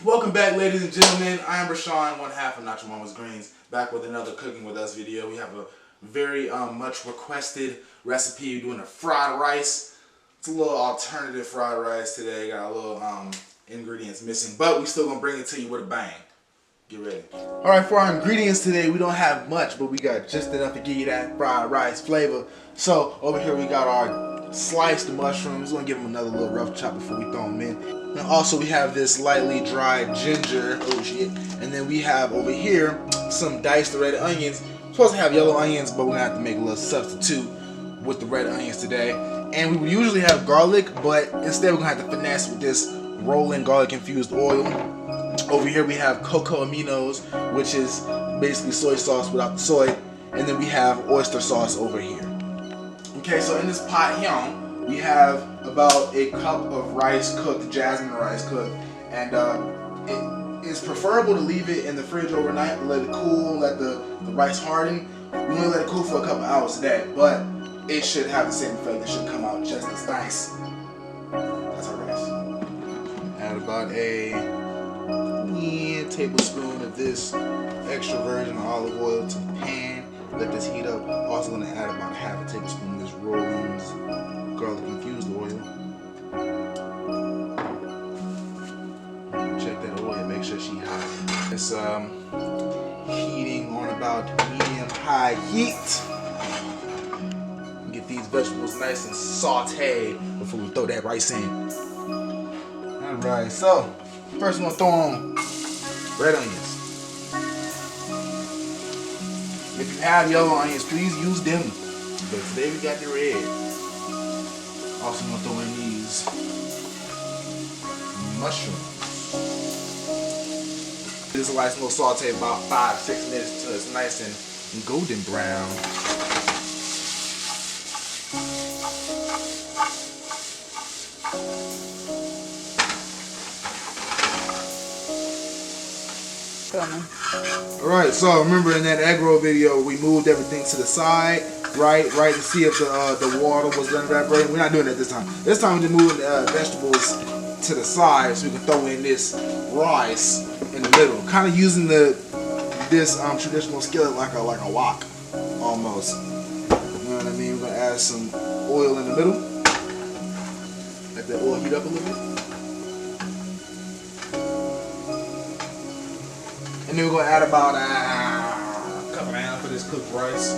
Welcome back, ladies and gentlemen. I am Rasean, one half of Not Your Mama's Greens, back with another Cooking With Us video. We have a very much requested recipe. We're doing a fried rice. It's a little alternative fried rice today. Got a little ingredients missing, but we still gonna bring it to you with a bang. Get ready. Alright, for our ingredients today, we don't have much, but we got just enough to give you that fried rice flavor. So, over here we got our sliced mushrooms. We're gonna give them another little rough chop before we throw them in. And also we have this lightly dried ginger, oh shit. And then we have over here some diced red onions. We're supposed to have yellow onions, but we're gonna have to make a little substitute with the red onions today. And we would usually have garlic, but instead we're gonna have to finesse with this rolling garlic infused oil. Over here we have cocoa aminos, which is basically soy sauce without the soy. And then we have oyster sauce over here. Okay, so in this pot here, we have about a cup of rice cooked, jasmine rice cooked. And it is preferable to leave it in the fridge overnight, let it cool, let the rice harden. We only let it cool for a couple hours today, but it should have the same effect. It should come out just as nice. That's our rice. Add about a tablespoon of this extra virgin olive oil to the pan. Let this heat up. Also going to add about half a tablespoon of this Rollins garlic infused oil. Check that oil, make sure she's hot. It's heating on about medium high heat. Get these vegetables nice and sauteed before we throw that rice in. Alright, so first we're going to throw on red onions. If you have yellow onions, please use them. But today we got the red. Also gonna throw in these mushrooms. This is a nice little saute, about 5-6 minutes until it's nice and golden brown. Alright, so remember in that egg roll video, we moved everything to the side, right, to see if the water was done evaporating. We're not doing that this time. This time we're just moving the vegetables to the side so we can throw in this rice in the middle. Kind of using this traditional skillet like a wok, almost. You know what I mean? We're gonna add some oil in the middle. Let that oil heat up a little bit. And then we're going to add about a cup and a half of this cooked rice.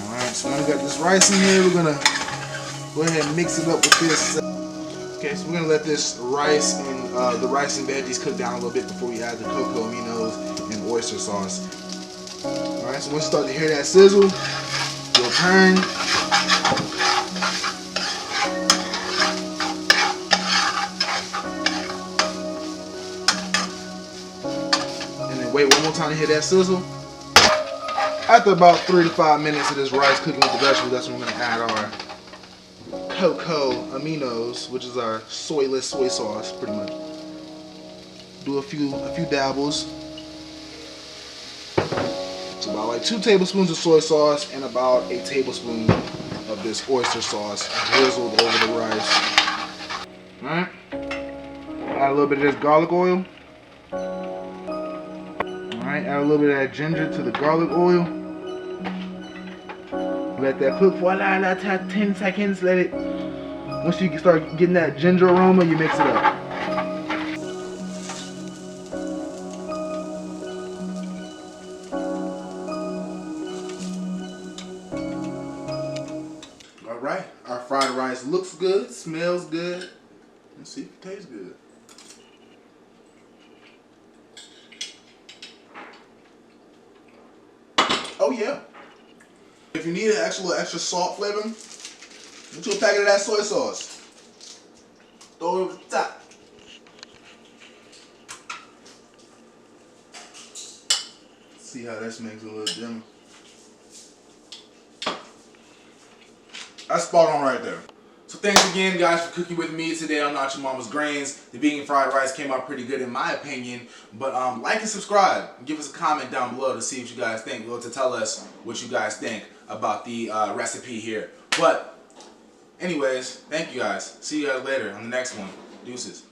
Alright, so now we got this rice in here. We're going to go ahead and mix it up with this. Okay, so we're gonna let this rice and the rice and veggies cook down a little bit before we add the cocoa aminos and oyster sauce. All right, so once you start to hear that sizzle, you'll turn. And then wait one more time to hear that sizzle. After about 3 to 5 minutes of this rice cooking with the vegetables, that's when we're gonna add our cocoa aminos, which is our soyless soy sauce, pretty much. Do a few dabbles. It's about like 2 tablespoons of soy sauce and about a tablespoon of this oyster sauce drizzled over the rice. Alright. Add a little bit of this garlic oil. Alright, add a little bit of that ginger to the garlic oil. Let that cook for about 10 seconds. Let it, once you start getting that ginger aroma, you mix it up. Alright, our fried rice looks good, smells good. Let's see if it tastes good. Oh yeah. If you need an extra salt flavor, get you a packet of that soy sauce. Throw it over the top. See how this makes it a little dimmer. That's spot on right there. So So thanks again, guys, for cooking with me today on Not Your Mama's Grains. The vegan fried rice came out pretty good in my opinion. But like and subscribe. Give us a comment down below to see what you guys think. Well, to tell us what you guys think about the recipe here. But anyways, thank you guys. See you guys later on the next one. Deuces.